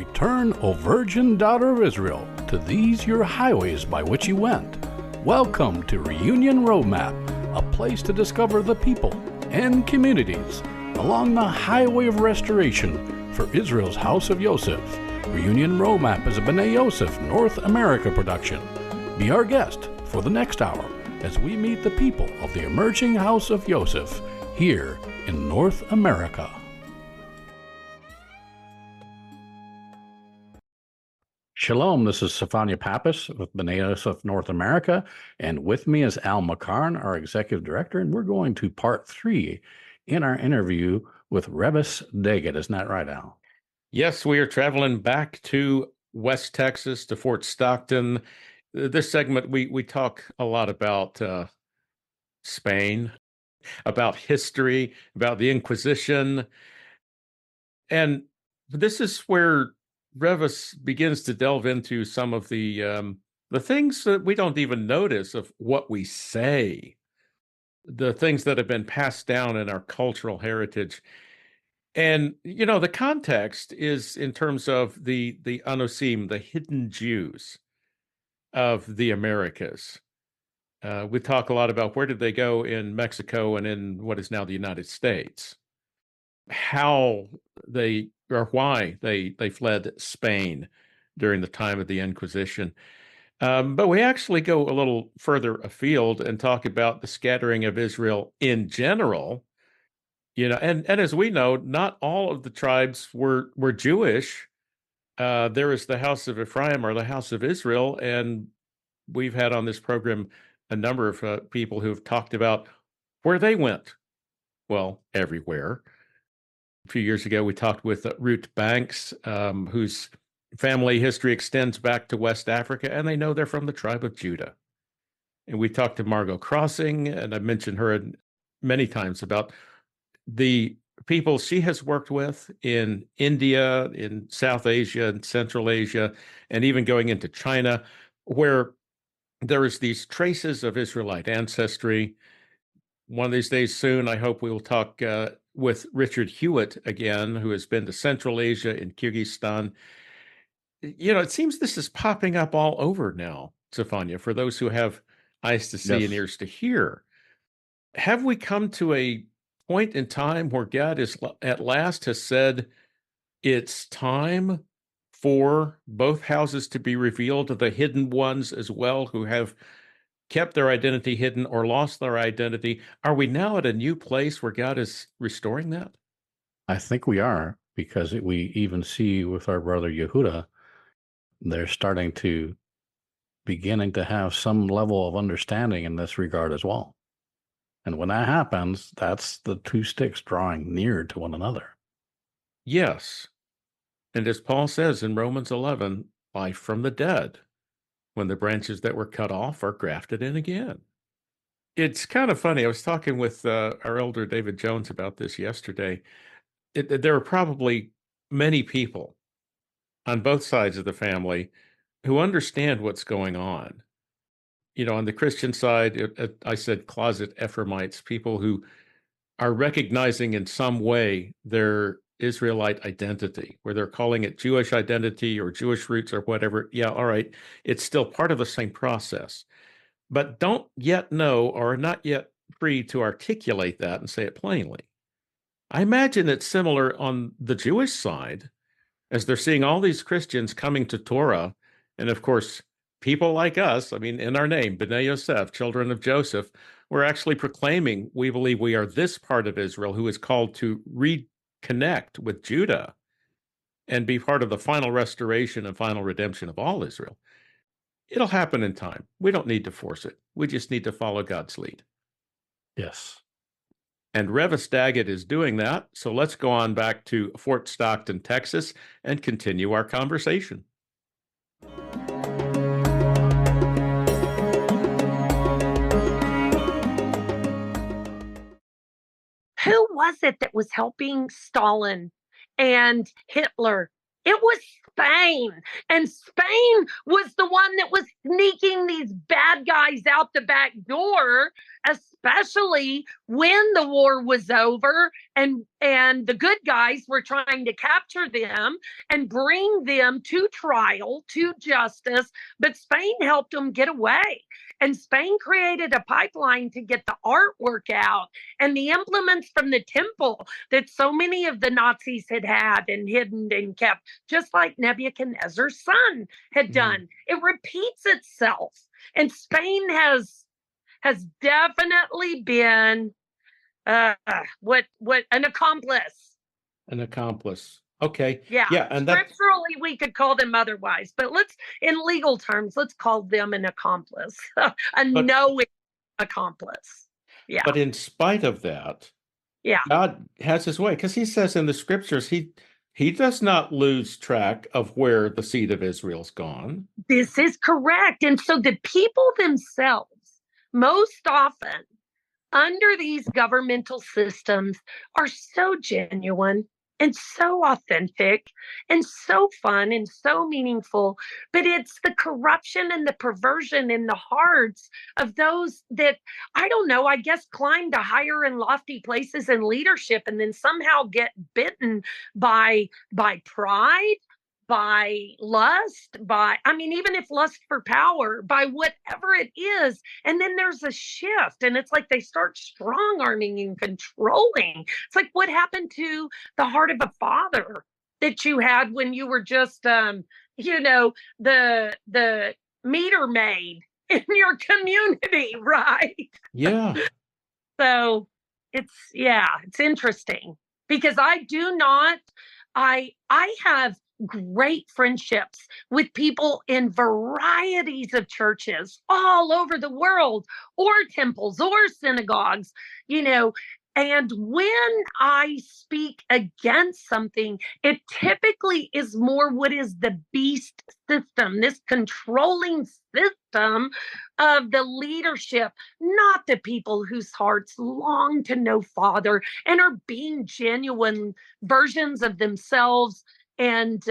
Return, O Virgin Daughter of Israel, to these your highways by which you went. Welcome to Reunion Roadmap, a place to discover the people and communities along the highway of restoration for Israel's House of Yosef. Reunion Roadmap is a B'nai Yosef North America production. Be our guest for the next hour as we meet the people of the emerging House of Yosef here in North America. Shalom, this is Stefania Pappas with B'nai Yosef North America, and with me is Al McCarn, our Executive Director, and we're going to part 3 in our interview with Revis Daggett. Isn't that right, Al? Yes, we are traveling back to West Texas, to Fort Stockton. This segment, we talk a lot about Spain, about history, about the Inquisition, and this is where Revis begins to delve into some of the things that we don't even notice of what we say, the things that have been passed down in our cultural heritage. And, you know, the context is in terms of the Anusim, the hidden Jews of the Americas. We talk a lot about where did they go in Mexico and in what is now the United States, how they or why they fled Spain during the time of the Inquisition. But we actually go a little further afield and talk about the scattering of Israel in general. You know, and as we know, not all of the tribes were Jewish. There is the House of Ephraim or the House of Israel, and we've had on this program a number of people who've talked about where they went. Well, everywhere. A few years ago, we talked with Ruth Banks, whose family history extends back to West Africa, and they know they're from the tribe of Judah. And we talked to Margot Crossing, and I mentioned her many times about the people she has worked with in India, in South Asia, and Central Asia, and even going into China, where there is these traces of Israelite ancestry. One of these days soon, I hope we will talk with Richard Hewitt again, who has been to Central Asia in Kyrgyzstan. You know, it seems this is popping up all over now, Stefania, for those who have eyes to see and ears to hear. Have we come to a point in time where God is at last has said it's time for both houses to be revealed, to the hidden ones as well, who have kept their identity hidden or lost their identity? Are we now at a new place where God is restoring that? I think we are, because we even see with our brother Yehuda, they're starting to beginning to have some level of understanding in this regard as well. And when that happens, that's the two sticks drawing near to one another. Yes. And as Paul says in Romans 11, life from the dead, when the branches that were cut off are grafted in again. It's kind of funny. I was talking with our elder David Jones about this yesterday. There are probably many people on both sides of the family who understand what's going on. You know, on the Christian side, I said closet Ephraimites, people who are recognizing in some way their Israelite identity, where they're calling it Jewish identity or Jewish roots or whatever. Yeah, all right. It's still part of the same process, but don't yet know or are not yet free to articulate that and say it plainly. I imagine it's similar on the Jewish side, as they're seeing all these Christians coming to Torah. And of course, people like us, I mean, in our name, B'nai Yosef, children of Joseph, we're actually proclaiming we believe we are this part of Israel who is called to reconnect with Judah and be part of the final restoration and final redemption of all Israel. It'll happen in time. We don't need to force it. We just need to follow God's lead. Yes. And Revis Daggett is doing that. So let's go on back to Fort Stockton, Texas, and continue our conversation. Who was it that was helping Stalin and Hitler? It was Spain. And Spain was the one that was sneaking these bad guys out the back door especially when the war was over and the good guys were trying to capture them and bring them to trial, to justice. But Spain helped them get away. And Spain created a pipeline to get the artwork out and the implements from the temple that so many of the Nazis had and hidden and kept, just like Nebuchadnezzar's son had done. It repeats itself. And Spain has definitely been what an accomplice. An accomplice. Okay. Yeah. Yeah. And scripturally we could call them otherwise, but in legal terms, let's call them an accomplice. Knowing accomplice. Yeah. But in spite of that, yeah, God has his way, because he says in the scriptures, he does not lose track of where the seed of Israel's gone. This is correct. And so the people themselves, most often under these governmental systems, are so genuine and so authentic and so fun and so meaningful. But it's the corruption and the perversion in the hearts of those that, I don't know, I guess climb to higher and lofty places in leadership and then somehow get bitten by pride, by lust, even if lust for power, by whatever it is. And then there's a shift and it's like they start strong arming and controlling. It's like what happened to the heart of a father that you had when you were just, the meter maid in your community, right? Yeah. So it's interesting because I have great friendships with people in varieties of churches all over the world, or temples or synagogues, and when I speak against something, it typically is more what is the beast system, this controlling system of the leadership, not the people whose hearts long to know Father and are being genuine versions of themselves and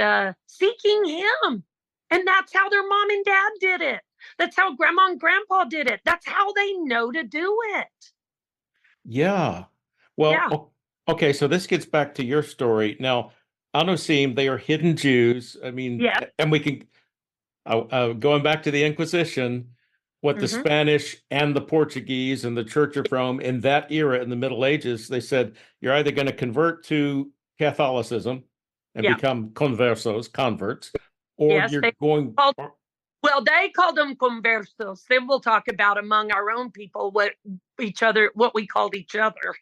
seeking him. And that's how their mom and dad did it. That's how grandma and grandpa did it. That's how they know to do it. Yeah. Well, okay, so this gets back to your story. Now, Anusim, they are hidden Jews. I mean, and we can, going back to the Inquisition, what the Spanish and the Portuguese and the Church of Rome in that era in the Middle Ages, they said, you're either going to convert to Catholicism and become converts, or you're going... Well, they called them conversos. Then we'll talk about among our own people what we called each other.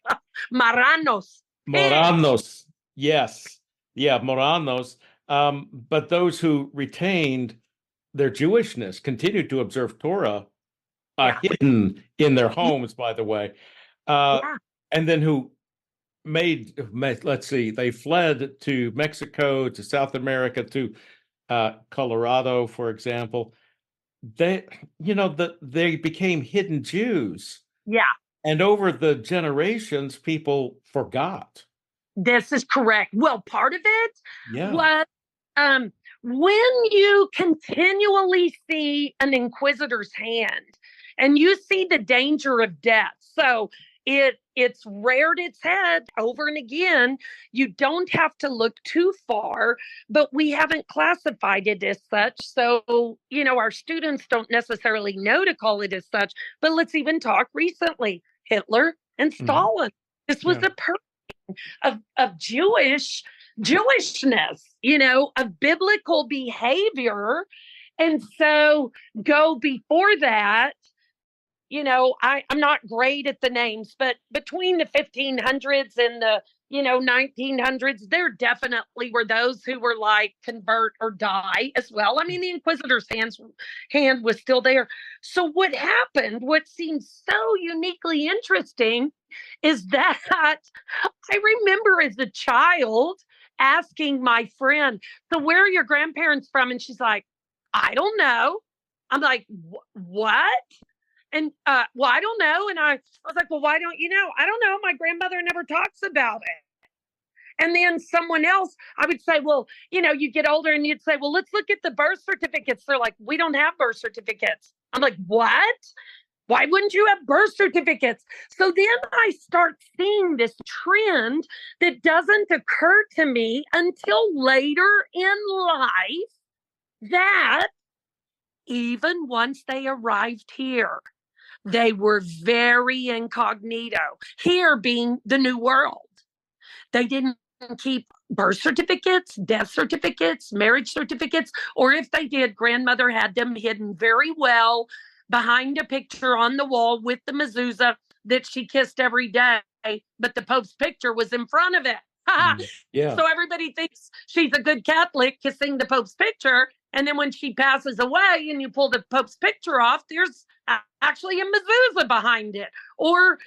Marranos. Moranos. Yes. Yeah, Moranos. But those who retained their Jewishness continued to observe Torah hidden in their homes, by the way. And then who let's see, they fled to Mexico, to South America, to Colorado, for example. They became hidden Jews. Yeah. And over the generations, people forgot. This is correct. Well, part of it was when you continually see an inquisitor's hand and you see the danger of death. So it's reared its head over and again. You don't have to look too far, but we haven't classified it as such. So, our students don't necessarily know to call it as such, but let's even talk recently, Hitler and Stalin. This was a person of Jewishness, of biblical behavior. And so go before that, I'm not great at the names, but between the 1500s and the, 1900s, there definitely were those who were like convert or die as well. I mean, the Inquisitor's hand was still there. So what happened, what seems so uniquely interesting is that I remember as a child asking my friend, so where are your grandparents from? And she's like, I don't know. I'm like, what? And, well, I don't know. And I was like, well, why don't you know? I don't know. My grandmother never talks about it. And then someone else, I would say, well, you get older and you'd say, well, let's look at the birth certificates. They're like, we don't have birth certificates. I'm like, what? Why wouldn't you have birth certificates? So then I start seeing this trend that doesn't occur to me until later in life, that even once they arrived here, they were very incognito, here being the New World. They didn't keep birth certificates, death certificates, marriage certificates, or if they did, grandmother had them hidden very well behind a picture on the wall with the mezuzah that she kissed every day, but the Pope's picture was in front of it. Yeah. So everybody thinks she's a good Catholic kissing the Pope's picture. And then when she passes away and you pull the Pope's picture off, there's actually a mezuzah behind it, or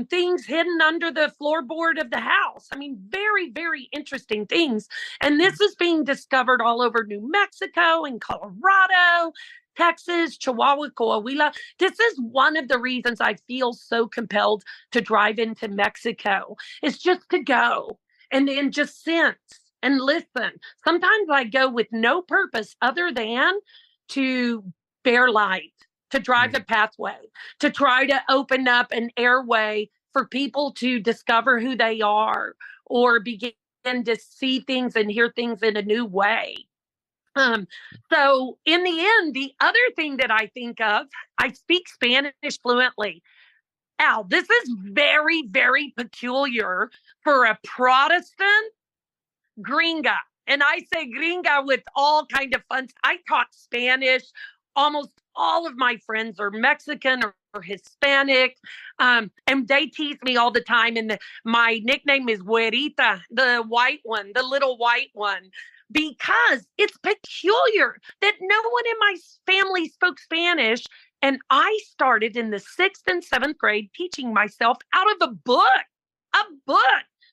things hidden under the floorboard of the house. I mean, very, very interesting things. And this is being discovered all over New Mexico and Colorado, Texas, Chihuahua, Coahuila. This is one of the reasons I feel so compelled to drive into Mexico, is just to go and then just sense and listen. Sometimes I go with no purpose other than to bear light, to drive a pathway, to try to open up an airway for people to discover who they are or begin to see things and hear things in a new way. So in the end, the other thing that I think of, I speak Spanish fluently. Al, this is very, very peculiar for a Protestant gringa. And I say gringa with all kind of fun. I talk Spanish. Almost all of my friends are Mexican or Hispanic. And they tease me all the time. And my nickname is Güerita, the white one, the little white one, because it's peculiar that no one in my family spoke Spanish. And I started in the 6th and 7th grade teaching myself out of a book,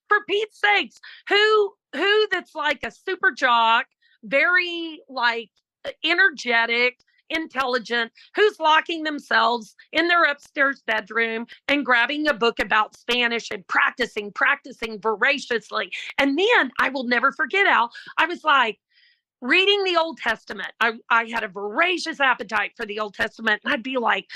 for Pete's sakes. Who that's like a super jock, very like energetic, intelligent, who's locking themselves in their upstairs bedroom and grabbing a book about Spanish and practicing voraciously. And then I will never forget, Al, I was like, reading the Old Testament. I had a voracious appetite for the Old Testament. And I'd be like,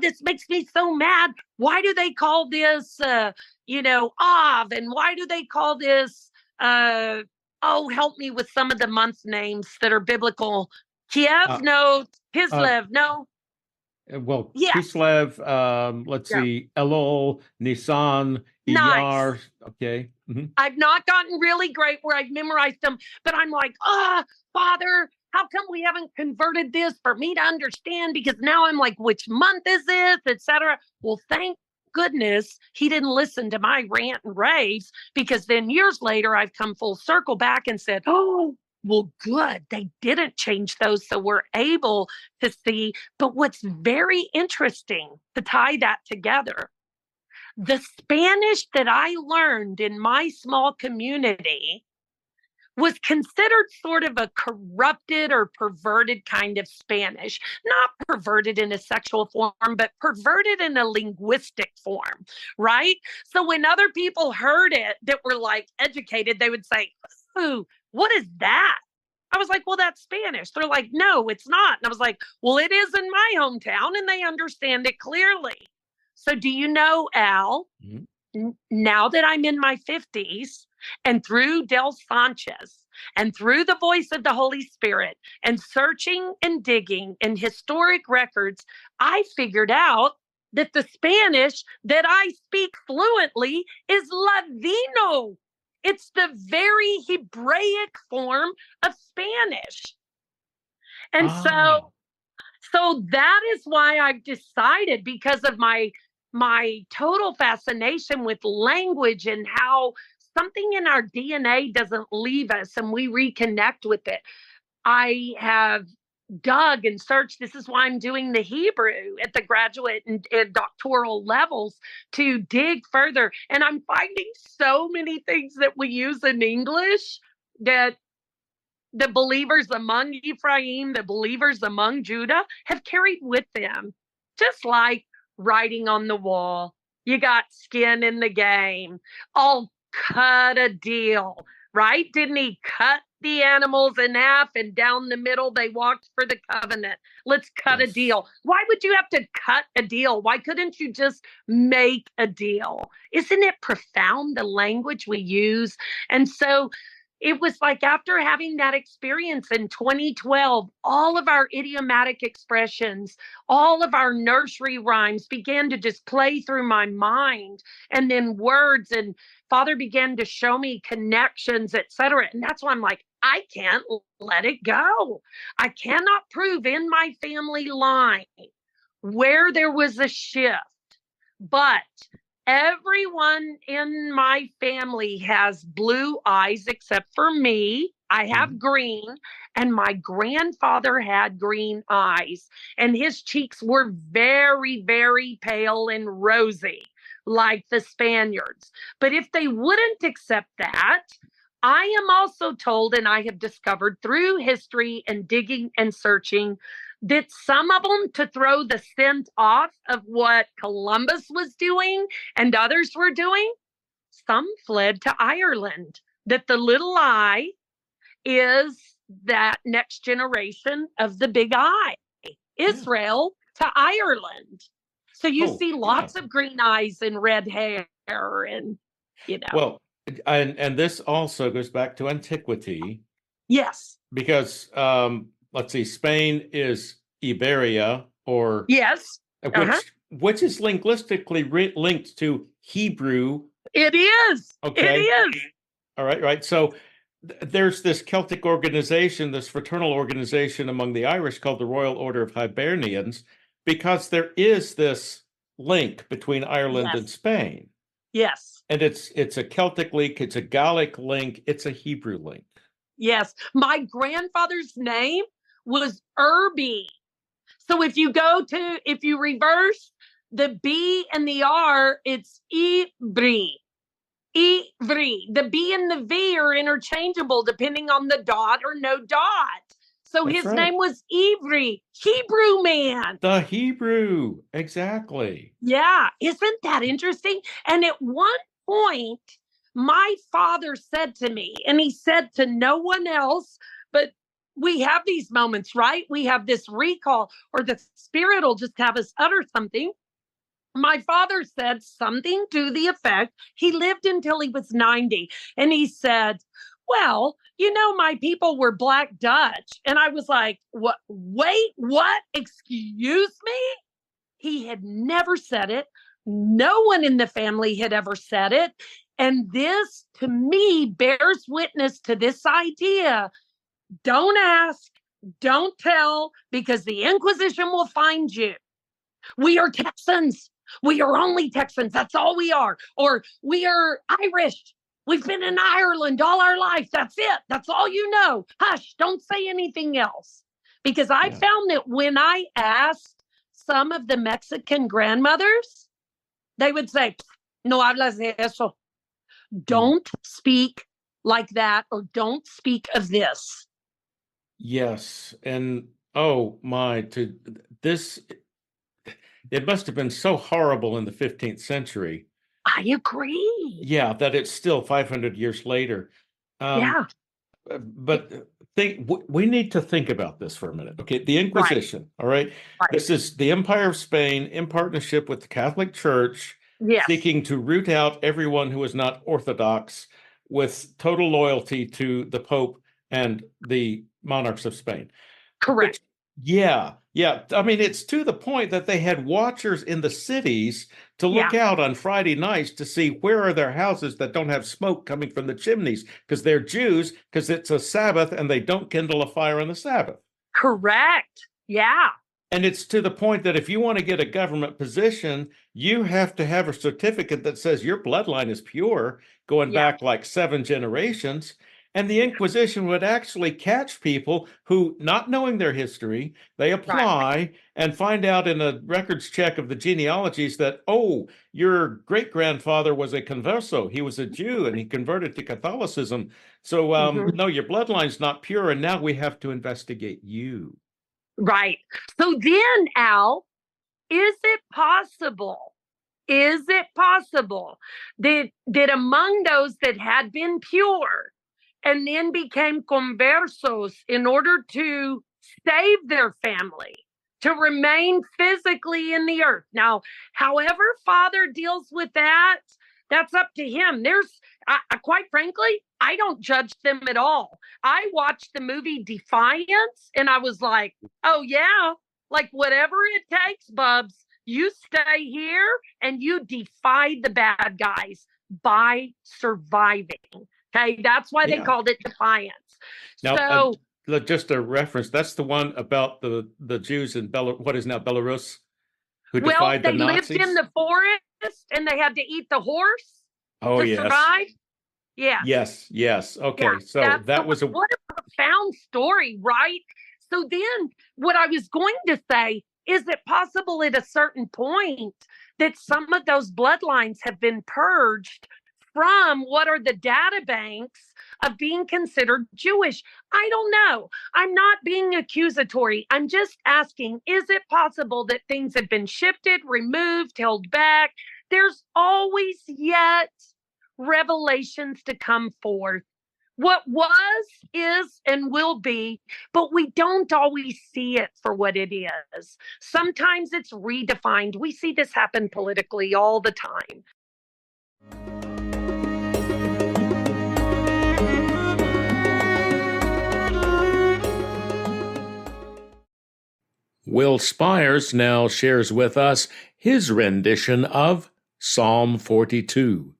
this makes me so mad. Why do they call this, Av? And why do they call this, help me with some of the month names that are biblical. Kiev? No. Kislev? No. Well, Yeah. Kislev, let's see, Elul, Nisan, Iyar. Nice. Okay. Mm-hmm. I've not gotten really great where I've memorized them, but I'm like, Father, how come we haven't converted this for me to understand? Because now I'm like, which month is this, etc. Well, thank goodness he didn't listen to my rant and raves, because then years later I've come full circle back and said, oh, well, good. They didn't change those. So we're able to see. But what's very interesting to tie that together, the Spanish that I learned in my small community was considered sort of a corrupted or perverted kind of Spanish, not perverted in a sexual form, but perverted in a linguistic form, right? So when other people heard it that were like educated, they would say, ooh, what is that? I was like, well, that's Spanish. They're like, no, it's not. And I was like, well, it is in my hometown, and they understand it clearly. So do you know, Al, now that I'm in my 50s, and through Del Sanchez and through the voice of the Holy Spirit and searching and digging in historic records, I figured out that the Spanish that I speak fluently is Ladino. It's the very Hebraic form of Spanish. And so that is why I've decided, because of my total fascination with language and how something in our DNA doesn't leave us and we reconnect with it. I have dug and searched. This is why I'm doing the Hebrew at the graduate and doctoral levels, to dig further. And I'm finding so many things that we use in English that the believers among Ephraim, the believers among Judah have carried with them. Just like writing on the wall, you got skin in the game. I'll cut a deal, right? Didn't he cut the animals in half, and down the middle they walked for the covenant. Let's cut a deal. Why would you have to cut a deal? Why couldn't you just make a deal? Isn't it profound, the language we use? And so it was like, after having that experience in 2012, all of our idiomatic expressions, all of our nursery rhymes began to just play through my mind, and then words, and Father began to show me connections, etc. And that's why I'm like, I can't let it go. I cannot prove in my family line where there was a shift, but everyone in my family has blue eyes except for me. I have green, and my grandfather had green eyes, and his cheeks were very, very pale and rosy, like the Spaniards. But if they wouldn't accept that, I am also told, and I have discovered through history and digging and searching, that some of them, to throw the scent off of what Columbus was doing and others were doing, some fled to Ireland. That the little I is that next generation of the big I, Israel to Ireland. So you see lots of green eyes and red hair, and Well, and this also goes back to antiquity. Yes. Because let's see, Spain is Iberia, or which is linguistically linked to Hebrew. It is. Okay. It is. All right, right. So there's this Celtic organization, this fraternal organization among the Irish called the Royal Order of Hibernians, because there is this link between Ireland and Spain. Yes. And it's a Celtic link, it's a Gallic link, it's a Hebrew link. Yes. My grandfather's name was Irby. So if you reverse the B and the R, it's Ivri. Ivri. The B and the V are interchangeable depending on the dot or no dot. So his name was Ivri, Hebrew man. The Hebrew, exactly. Yeah. Isn't that interesting? And at one point, my father said to me, and he said to no one else, but we have these moments, right? We have this recall, or the Spirit will just have us utter something. My father said something to the effect, he lived until he was 90, and he said, well, my people were Black Dutch. And I was like, what? Wait, what? Excuse me? He had never said it. No one in the family had ever said it. And this, to me, bears witness to this idea. Don't ask, don't tell, because the Inquisition will find you. We are Texans. We are only Texans. That's all we are. Or we are Irish. We've been in Ireland all our life. That's it. That's all you know. Hush, don't say anything else. Because I found that when I asked some of the Mexican grandmothers, they would say, no hablas de eso. Don't speak like that, or don't speak of this. Yes. And oh my, it must have been so horrible in the 15th century. I agree. Yeah, that it's still 500 years later. But we need to think about this for a minute. Okay, the Inquisition, all right? This is the Empire of Spain in partnership with the Catholic Church, seeking to root out everyone who is not Orthodox, with total loyalty to the Pope and the monarchs of Spain. Correct. Yeah. I mean, it's to the point that they had watchers in the cities to look out on Friday nights to see where are their houses that don't have smoke coming from the chimneys, because they're Jews, because it's a Sabbath and they don't kindle a fire on the Sabbath. Correct. Yeah. And it's to the point that if you want to get a government position, you have to have a certificate that says your bloodline is pure, going back like 7 generations. And the Inquisition would actually catch people who, not knowing their history, they apply and find out in a records check of the genealogies that, oh, your great-grandfather was a converso. He was a Jew and he converted to Catholicism. So, no, your bloodline's not pure, and now we have to investigate you. Right. So then, Al, is it possible that among those that had been pure, and then became conversos in order to save their family, to remain physically in the earth. Now, however Father deals with that, that's up to him. Quite frankly, I don't judge them at all. I watched the movie Defiance and I was like, oh yeah, like whatever it takes, Bubs, you stay here and you defy the bad guys by surviving. Okay, that's why they called it Defiance. Now, just a reference, that's the one about the Jews in what is now Belarus, who defied the Nazis? They lived in the forest and they had to eat the horse to survive. Yeah. Yes. Okay. Yeah, so that was what a profound story, right? So then what I was going to say, is it possible at a certain point that some of those bloodlines have been purged from what are the data banks of being considered Jewish? I don't know. I'm not being accusatory. I'm just asking, is it possible that things have been shifted, removed, held back? There's always yet revelations to come forth. What was, is, and will be, but we don't always see it for what it is. Sometimes it's redefined. We see this happen politically all the time. Will Spires now shares with us his rendition of Psalm 42.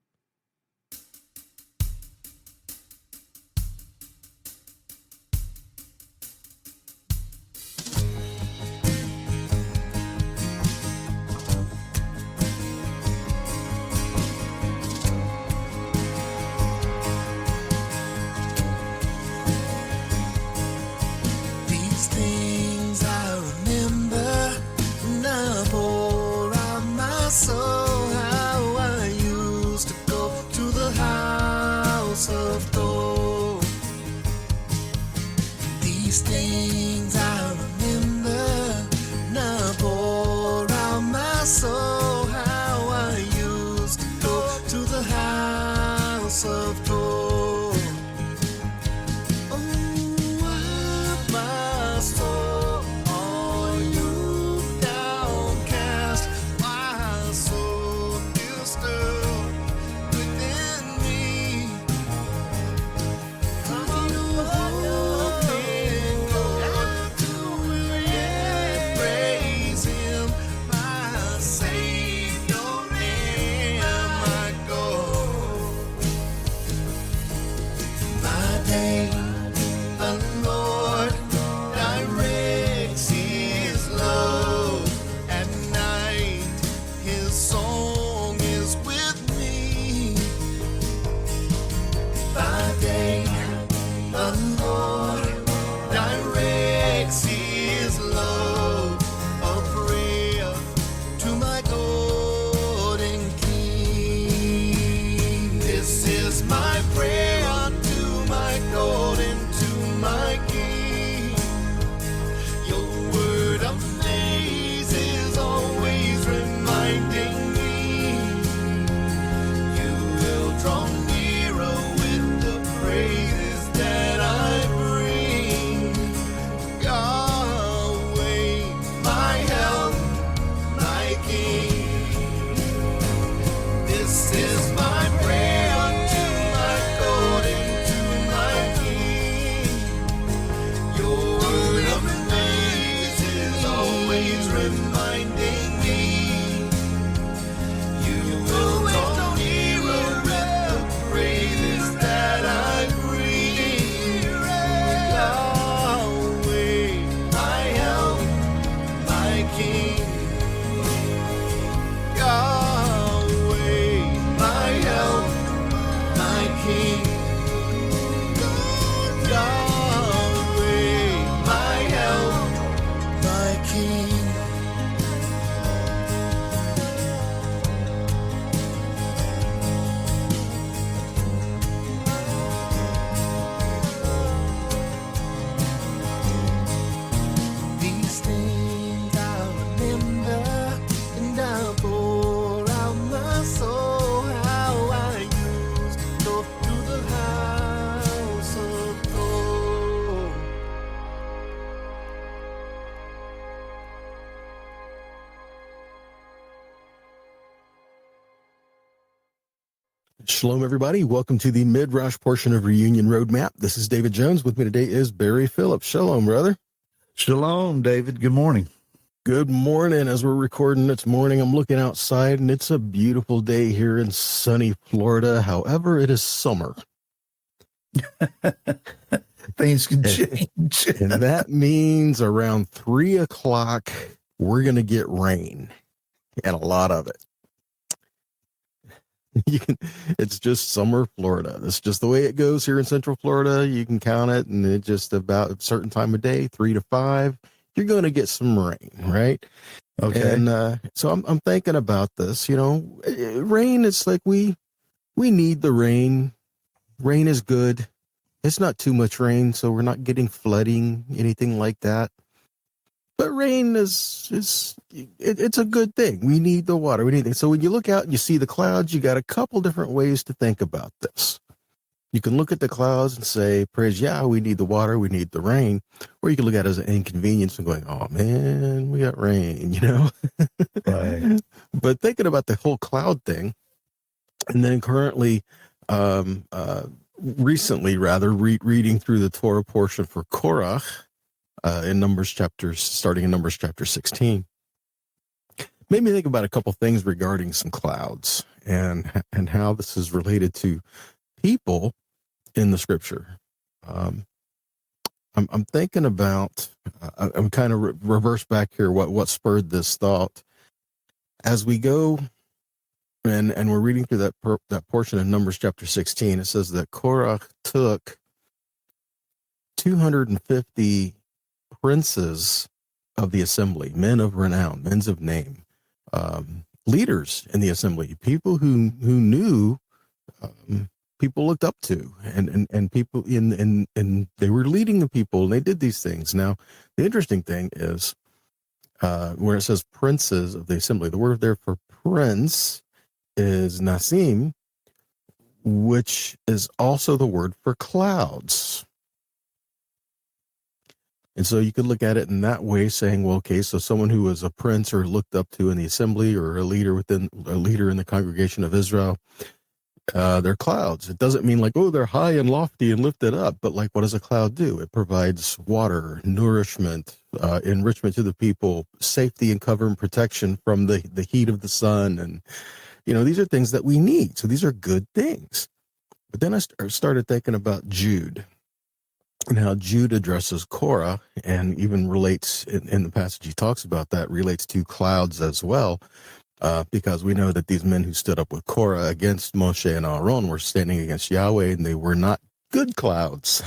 Soul, how I used to Shalom, everybody. Welcome to the mid-rush portion of Reunion Roadmap. This is David Jones. With me today is Barry Phillips. Shalom, brother. Shalom, David. Good morning. Good morning. As we're recording this morning, I'm looking outside, and it's a beautiful day here in sunny Florida. However, it is summer. Things can change. And that means around 3 o'clock, we're going to get rain, and a lot of it. It's just summer Florida. That's just the way it goes here in Central Florida. You can count it, and it just about a certain time of day, 3 to 5, you're going to get some rain, right? Okay. And so I'm thinking about this. You know, rain. It's like we need the rain. Rain is good. It's not too much rain, so we're not getting flooding, anything like that. But rain it's a good thing. We need the water. We need it. So when you look out and you see the clouds, you got a couple different ways to think about this. You can look at the clouds and say, praise Yah, we need the water, we need the rain. Or you can look at it as an inconvenience and going, oh man, we got rain, you know? Right. But thinking about the whole cloud thing, and then currently, recently rather, reading through the Torah portion for Korach, starting in Numbers chapter 16, made me think about a couple things regarding some clouds and how this is related to people in the scripture. I'm thinking about, I'm kind of reverse back here, what spurred this thought. As we go and we're reading through that portion of Numbers chapter 16, it says that Korach took 250 princes of the assembly, men of renown, men of name, leaders in the assembly, people who knew, people looked up to, and people and they were leading the people, and they did these things. Now, the interesting thing is where it says princes of the assembly, the word there for prince is nasim, which is also the word for clouds. And so you could look at it in that way, saying, well, okay, so someone who was a prince or looked up to in the assembly, or a leader in the congregation of Israel, they're clouds. It doesn't mean like, oh, they're high and lofty and lifted up, but like, what does a cloud do? It provides water, nourishment, enrichment to the people, safety and cover and protection from the heat of the sun. And, you know, these are things that we need. So these are good things. But then I started thinking about Jude, and how Jude addresses Korah, and even relates in the passage he talks about that, relates to clouds as well, because we know that these men who stood up with Korah against Moshe and Aaron were standing against Yahweh, and they were not good clouds.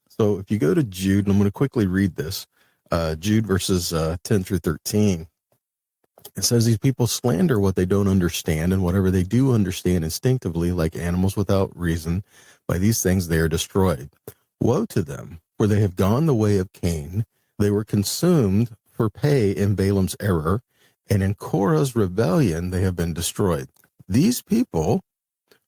So if you go to Jude, and I'm going to quickly read this, Jude verses 10 through 13, it says, these people slander what they don't understand, and whatever they do understand instinctively, like animals without reason, by these things they are destroyed. Woe to them, for they have gone the way of Cain. They were consumed for pay in Balaam's error, and in Korah's rebellion they have been destroyed. These people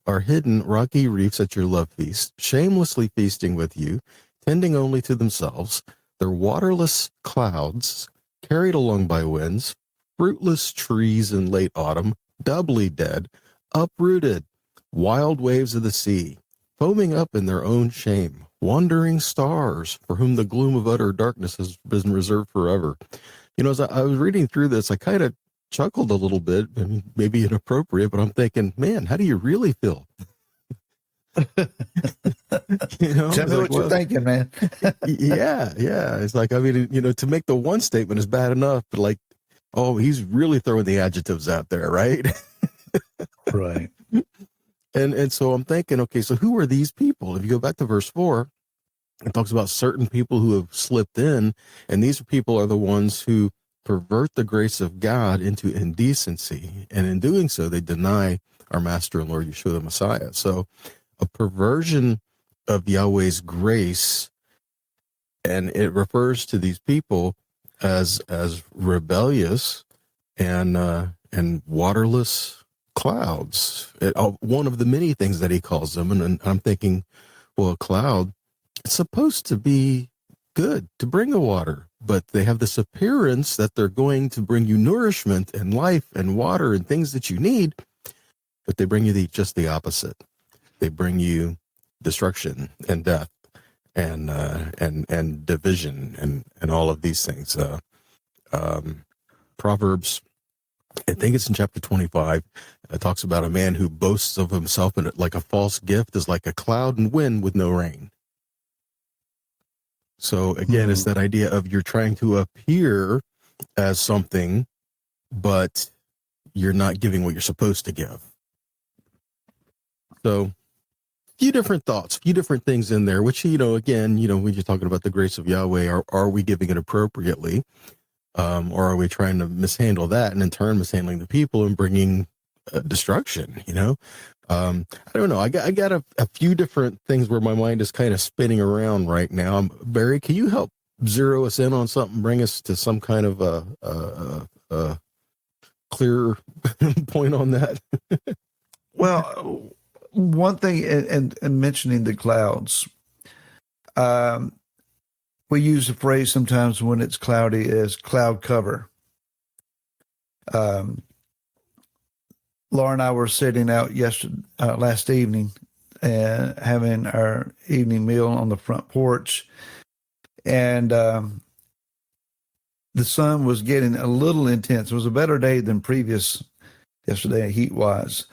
are hidden rocky reefs at your love feast, shamelessly feasting with you, tending only to themselves. They're waterless clouds, carried along by winds, fruitless trees in late autumn, doubly dead, uprooted, wild waves of the sea, foaming up in their own shame, wandering stars for whom the gloom of utter darkness has been reserved forever. You know, as I was reading through this, I kind of chuckled a little bit, and maybe inappropriate, but I'm thinking, man, how do you really feel? You know, Tell me what you're thinking, man. yeah. It's like, I mean, you know, to make the one statement is bad enough, but like, oh, he's really throwing the adjectives out there, right? Right. And so I'm thinking, okay, so who are these people? If you go back to verse 4, it talks about certain people who have slipped in, and these people are the ones who pervert the grace of God into indecency, and in doing so, they deny our Master and Lord Yeshua the Messiah. So a perversion of Yahweh's grace, and it refers to these people as rebellious and waterless clouds. One of the many things that he calls them, and I'm thinking, well, a cloud, it's supposed to be good, to bring the water, but they have this appearance that they're going to bring you nourishment and life and water and things that you need. but they bring you just the opposite. They bring you destruction and death and division and all of these things. Proverbs, I think it's in chapter 25, it talks about a man who boasts of himself and like a false gift is like a cloud and wind with no rain. So again, it's that idea of you're trying to appear as something, but you're not giving what you're supposed to give. So a few different thoughts, a few different things in there, which, again, when you're talking about the grace of Yahweh, are we giving it appropriately? Or are we trying to mishandle that and in turn mishandling the people and bringing destruction? I don't know. I got a few different things where my mind is kind of spinning around right now. Barry, can you help zero us in on something, bring us to some kind of a clear point on that? Well, one thing, and mentioning the clouds, we use the phrase sometimes when it's cloudy as cloud cover. Laura and I were sitting out last evening and having our evening meal on the front porch, and the sun was getting a little intense. It was a better day than previous yesterday heat-wise,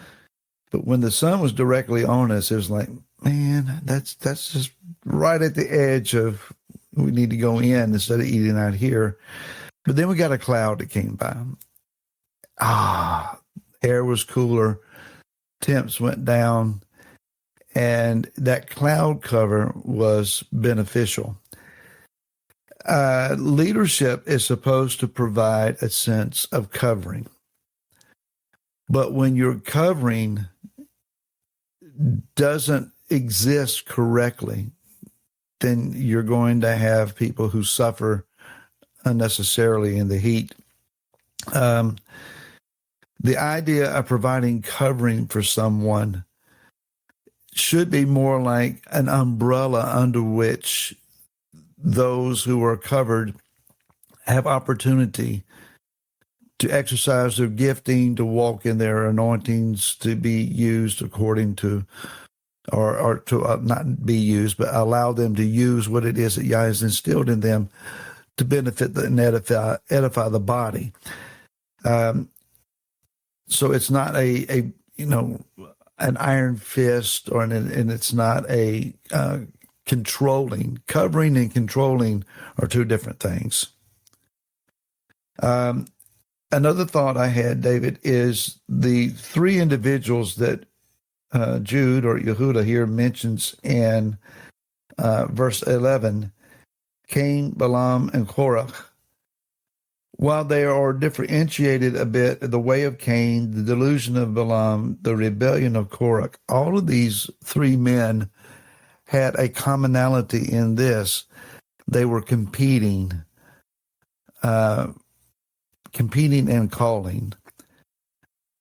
but when the sun was directly on us, it was like, man, that's just right at the edge of we need to go in instead of eating out here. But then we got a cloud that came by. Air was cooler, temps went down, and that cloud cover was beneficial. Leadership is supposed to provide a sense of covering. But when your covering doesn't exist correctly, then you're going to have people who suffer unnecessarily in the heat. The idea of providing covering for someone should be more like an umbrella under which those who are covered have opportunity to exercise their gifting, to walk in their anointings, to be used according to, or to not be used, but allow them to use what it is that Yah has instilled in them to benefit and edify the body. So it's not an iron fist, and it's not a controlling. Covering and controlling are two different things. Another thought I had, David, is the three individuals that Jude or Yehuda here mentions in verse 11, Cain, Balaam, and Korach. While they are differentiated a bit, the way of Cain, the delusion of Balaam, the rebellion of Korach, all of these three men had a commonality in this. They were competing and calling.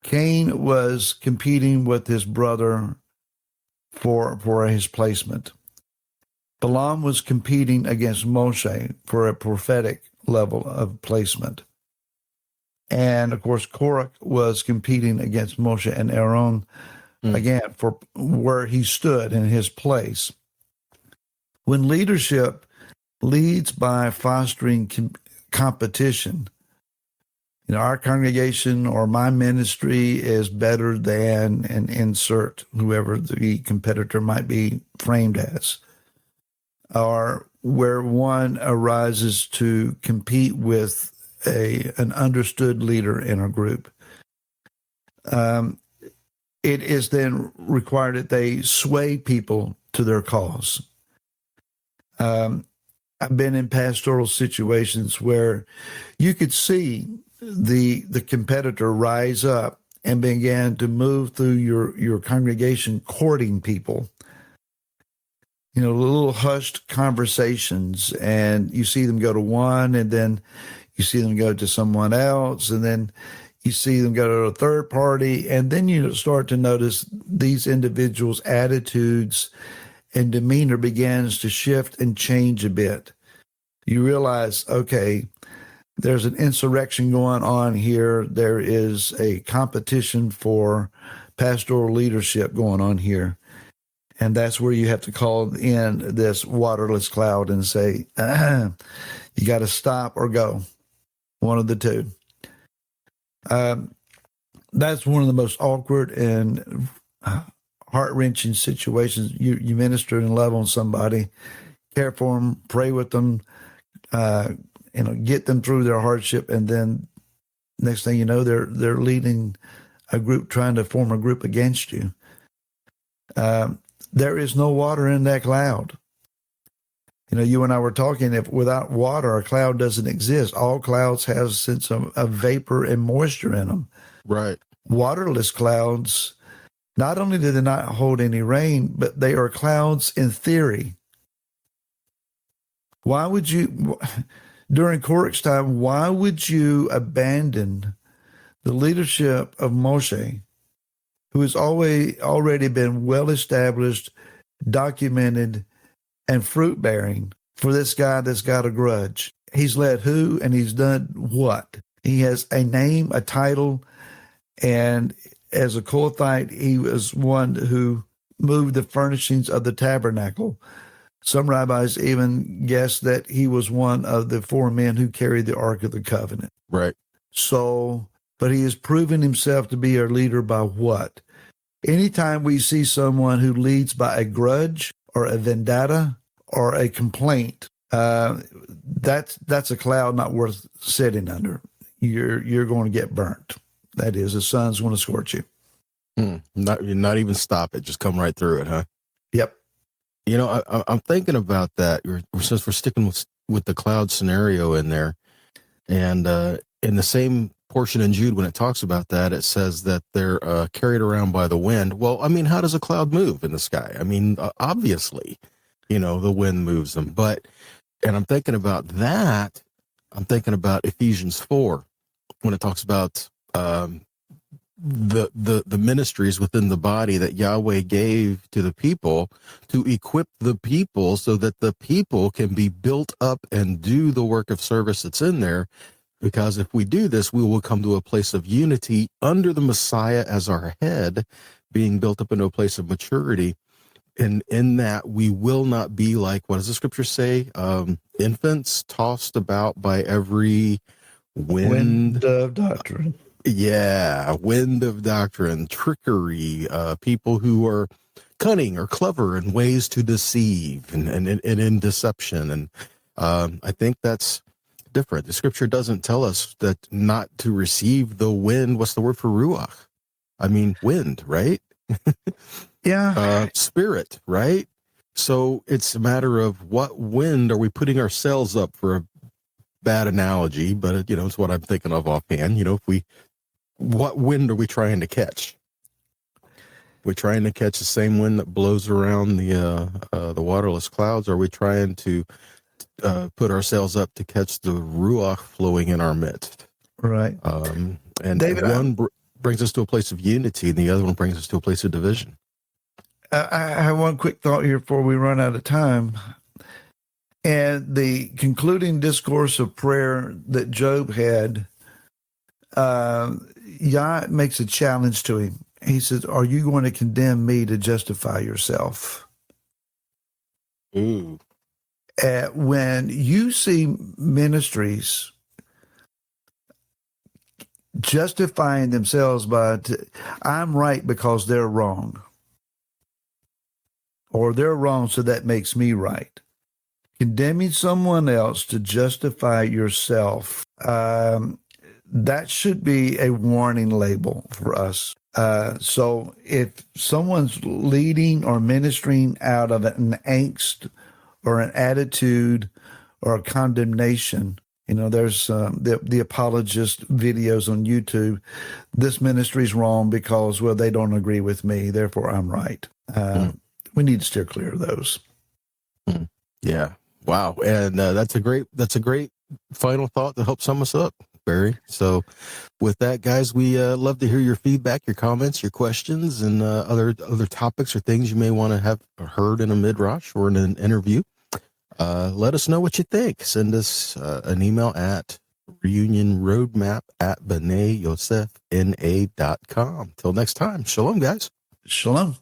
Cain was competing with his brother for his placement. Balaam was competing against Moshe for a prophetic level of placement. And of course, Korach was competing against Moshe and Aaron, again, for where he stood in his place. When leadership leads by fostering competition, our congregation or my ministry is better than, and insert whoever the competitor might be framed as, or where one arises to compete with an understood leader in a group. It is then required that they sway people to their cause. I've been in pastoral situations where you could see the competitor rise up and began to move through your congregation courting people. Little hushed conversations, and you see them go to one, and then you see them go to someone else, and then you see them go to a third party, and then you start to notice these individuals' attitudes and demeanor begins to shift and change a bit. You realize, okay, there's an insurrection going on here. There is a competition for pastoral leadership going on here. And that's where you have to call in this waterless cloud and say, you got to stop or go. One of the two. That's one of the most awkward and heart-wrenching situations. You minister and love on somebody, care for them, pray with them, get them through their hardship, and then next thing you know, they're leading a group, trying to form a group against you. There is no water in that cloud. You and I were talking, if without water, a cloud doesn't exist. All clouds have a sense of vapor and moisture in them. Right. Waterless clouds, not only do they not hold any rain, but they are clouds in theory. Why would you, during Korach's time, why would you abandon the leadership of Moshe, who has already been well-established, documented, and fruit-bearing, for this guy that's got a grudge? He's led who, and he's done what? He has a name, a title, and as a Kohathite, he was one who moved the furnishings of the tabernacle. Some rabbis even guess that he was one of the 4 men who carried the Ark of the Covenant. Right. So, but he has proven himself to be our leader by what? Anytime we see someone who leads by a grudge or a vendetta or a complaint, that's a cloud not worth sitting under. You're going to get burnt. That is, the sun's going to scorch you. Not even stop it. Just come right through it, huh? Yep. I'm thinking about that. Since we're sticking with the cloud scenario in there, and in the same portion in Jude, when it talks about that, it says that they're carried around by the wind. Well, I mean, how does a cloud move in the sky? I mean, obviously, the wind moves them. And I'm thinking about that. I'm thinking about Ephesians 4, when it talks about the ministries within the body that Yahweh gave to the people to equip the people so that the people can be built up and do the work of service that's in there. Because if we do this, we will come to a place of unity under the Messiah as our head, being built up into a place of maturity. And in that, we will not be like, what does the scripture say? Infants tossed about by every wind of doctrine. Yeah, wind of doctrine, trickery, people who are cunning or clever in ways to deceive and in deception. And I think that's different. The scripture doesn't tell us that not to receive the wind. What's the word for ruach? I mean, wind, right? Yeah. Spirit, right? So it's a matter of what wind are we putting ourselves up for, a bad analogy, but it's what I'm thinking of offhand. What wind are we trying to catch? We're trying to catch the same wind that blows around the waterless clouds. Or are we trying to put ourselves up to catch the ruach flowing in our midst? Right. And David, one brings us to a place of unity, and the other one brings us to a place of division. I have one quick thought here before we run out of time. And the concluding discourse of prayer that Job had, Yah makes a challenge to him. He says, are you going to condemn me to justify yourself? Ooh. When you see ministries justifying themselves by, I'm right because they're wrong, or they're wrong so that makes me right. Condemning someone else to justify yourself, that should be a warning label for us. So if someone's leading or ministering out of an angst or an attitude or a condemnation, there's the apologist videos on YouTube. This ministry's wrong because, well, they don't agree with me, therefore I'm right. We need to steer clear of those. Yeah. Wow. And that's a great final thought to help sum us up, Barry. So with that, guys, we love to hear your feedback, your comments, your questions, and other topics or things you may want to have heard in a midrash or in an interview. Let us know what you think. Send us an email at Reunion Roadmap at B'naiYosefNA.com. Till next time, shalom, guys. Shalom.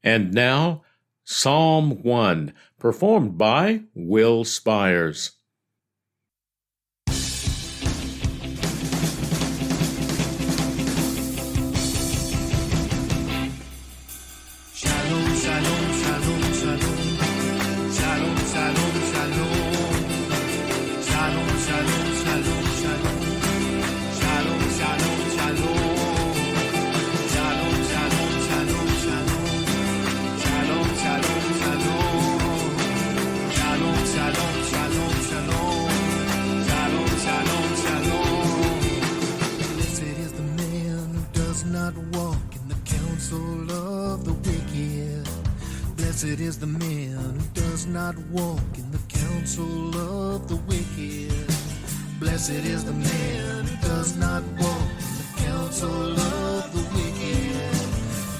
And now, Psalm 1, performed by Will Spires. Shalom, shalom, shalom, shalom. Shalom, shalom, shalom. Shalom, shalom, shalom, shalom. Shalom, shalom, shalom. Shalom, shalom, shalom, shalom. Shalom, shalom, shalom. Shalom, shalom, shalom, shalom. Shalom, shalom, shalom. Blessed is the man who does not walk in the counsel of the wicked. Blessed is the man who does not walk in the counsel of the wicked. Blessed is the man who does not walk in the counsel of the wicked.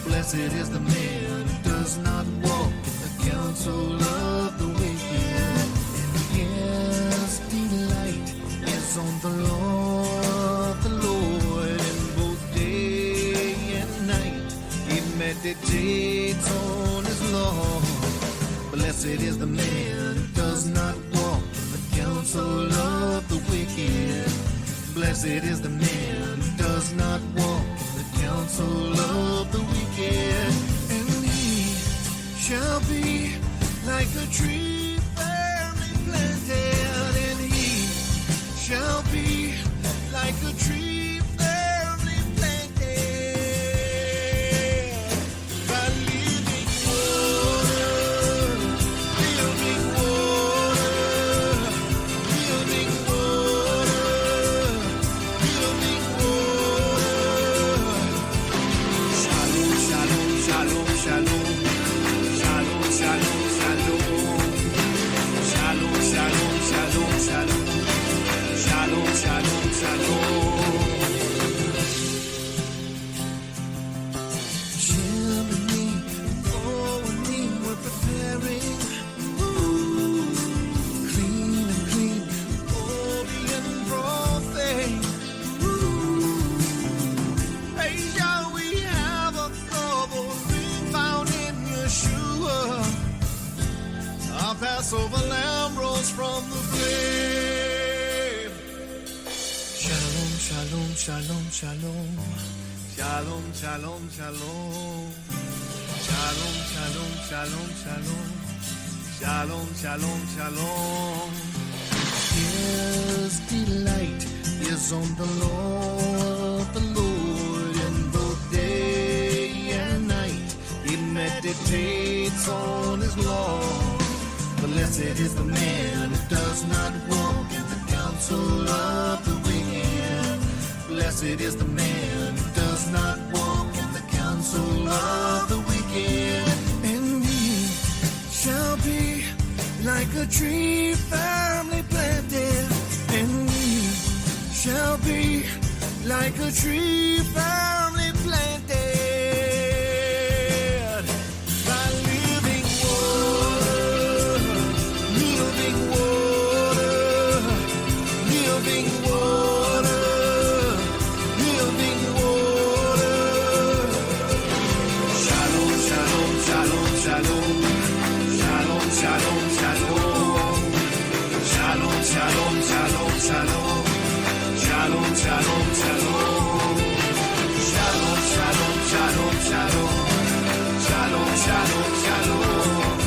Blessed is the man who does not walk in the counsel of the wicked. And his delight is on the law of the Lord, and both day and night he meditates on his law. Blessed is the man who does not walk in the counsel of the wicked. Blessed is the man who does not walk in the counsel of the wicked. And he shall be like a tree firmly planted, and he shall be like a tree firmly planted by living water, living water, living water, living water. Shalom, shalom, shalom, shalom. Shalom, shalom, shalom. Shalom, shalom, shalom, shalom. Shalom, shalom, shalom. Chimney, oh, and me we're preparing. Ooh, clean and clean, holy and profane. Ooh, hey, shall we have a covering found in Yeshua? Our Passover lamb rose from the grave. Shalom, shalom, shalom, shalom. Shalom, shalom, shalom. Shalom, shalom, shalom, shalom. Shalom, shalom, shalom. His delight is on the law of the Lord, and both day and night he meditates on his law. Blessed is the man who does not walk in the counsel of the wicked. Blessed is the man who does not walk in the counsel of the wicked. And he shall be like a tree firmly planted. And he shall be like a tree firmly planted by living water, living water, living water, living water. Shalom, shalom, shalom, shalom. Shalom, shalom, shalom. Shalom, shalom, shalom, shalom. Shalom, shalom, shalom. Shalom, shalom, shalom, shalom. Shalom, shalom, shalom.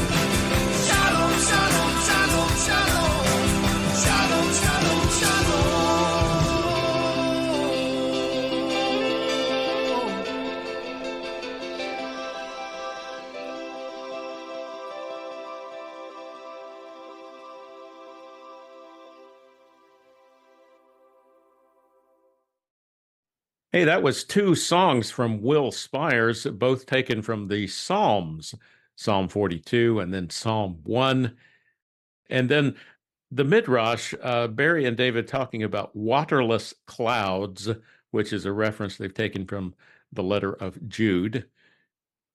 Shalom, shalom, shalom, shalom. Shalom, shalom, shalom. Hey, that was two songs from Will Spires, both taken from the Psalms, Psalm 42 and then Psalm 1. And then the Midrash, Barry and David talking about waterless clouds, which is a reference they've taken from the letter of Jude.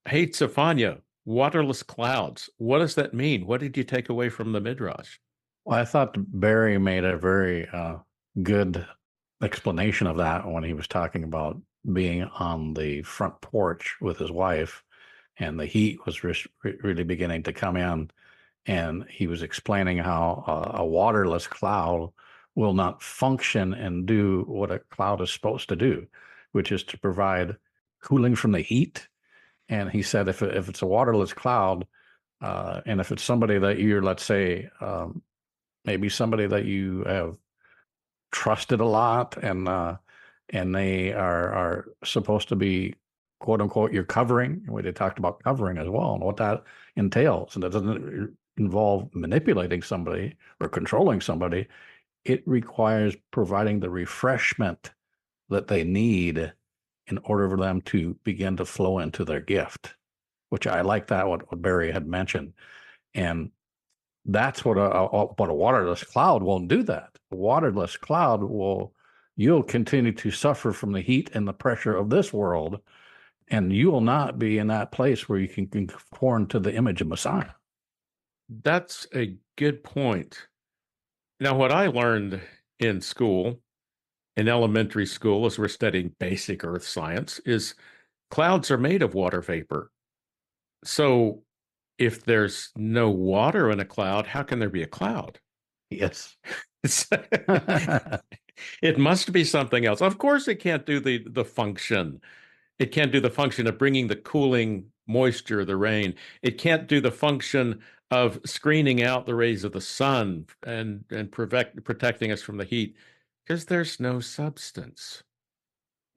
Hey, Stefania, waterless clouds. What does that mean? What did you take away from the Midrash? Well, I thought Barry made a very good explanation of that when he was talking about being on the front porch with his wife, and the heat was really beginning to come in. And he was explaining how a waterless cloud will not function and do what a cloud is supposed to do, which is to provide cooling from the heat. And he said if it's a waterless cloud, and if it's somebody that you're, let's say, maybe somebody that you have trusted a lot, and they are supposed to be, quote unquote, your covering. We they talked about covering as well and what that entails, and that doesn't involve manipulating somebody or controlling somebody. It requires providing the refreshment that they need in order for them to begin to flow into their gift, which I like that what Barry had mentioned. And that's what a waterless cloud won't do. That a waterless cloud you'll continue to suffer from the heat and the pressure of this world, and you will not be in that place where you can conform to the image of Messiah. That's a good point. Now, what I learned in school, in elementary school, as we're studying basic earth science, is clouds are made of water vapor. So if there's no water in a cloud, how can there be a cloud? Yes. It must be something else. Of course, it can't do the function. It can't do the function of bringing the cooling moisture, the rain. It can't do the function of screening out the rays of the sun and protecting us from the heat, because there's no substance.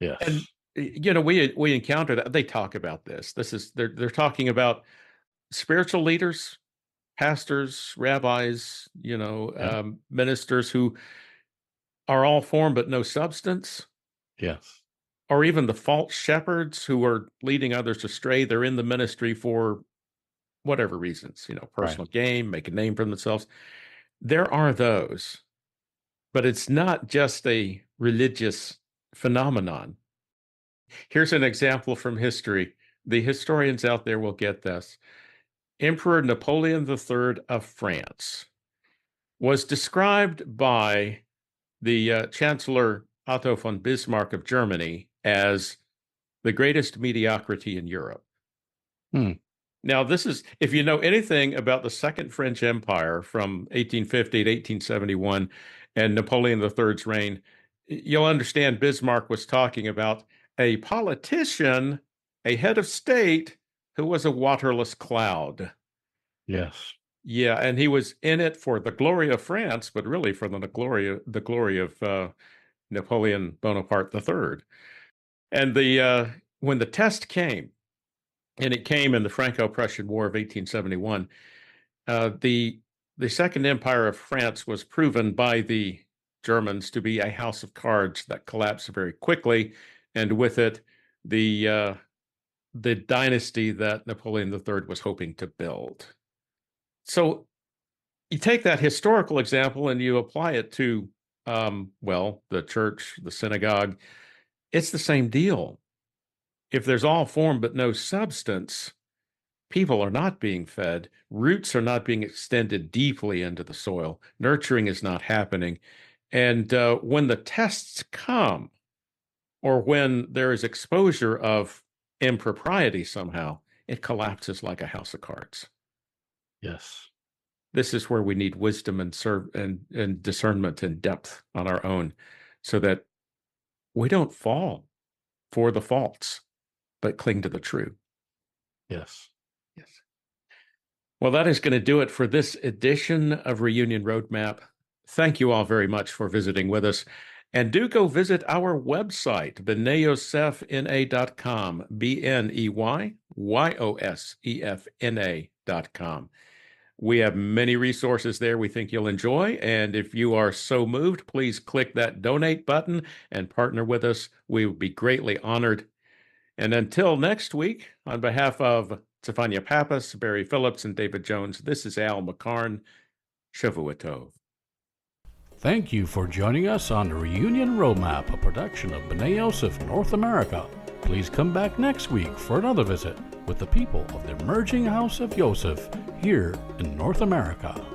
Yes. And we encounter that. They talk about this. They're talking about spiritual leaders, pastors, rabbis, ministers who are all form but no substance. Yes. Or even the false shepherds who are leading others astray. They're in the ministry for whatever reasons, personal gain, make a name for themselves. There are those, but it's not just a religious phenomenon. Here's an example from history. The historians out there will get this. Emperor Napoleon III of France was described by the Chancellor Otto von Bismarck of Germany as the greatest mediocrity in Europe. Now, this is, if you know anything about the Second French Empire from 1850 to 1871 and Napoleon III's reign, you'll understand Bismarck was talking about a politician, a head of state, who was a waterless cloud. Yes. Yeah, and he was in it for the glory of France, but really for the glory of Napoleon Bonaparte III. And when the test came, and it came in the Franco-Prussian War of 1871, the Second Empire of France was proven by the Germans to be a house of cards that collapsed very quickly, and with it, the dynasty that Napoleon III was hoping to build. So you take that historical example and you apply it to, the church, the synagogue. It's the same deal. If there's all form but no substance, people are not being fed. Roots are not being extended deeply into the soil. Nurturing is not happening. And when the tests come, or when there is exposure of impropriety somehow, it collapses like a house of cards. Yes. This is where we need wisdom and discernment and depth on our own, so that we don't fall for the false, but cling to the true. Yes. Yes. Well, that is going to do it for this edition of Reunion Roadmap. Thank you all very much for visiting with us. And do go visit our website, beneyosefna.com, BNEYYOSEFNA.com. We have many resources there we think you'll enjoy. And if you are so moved, please click that donate button and partner with us. We would be greatly honored. And until next week, on behalf of Stefania Pappas, Barry Phillips, and David Jones, this is Al McCarn. Shavua Tov. Thank you for joining us on Reunion Roadmap, a production of B'nai Yosef North America. Please come back next week for another visit with the people of the emerging house of Joseph here in North America.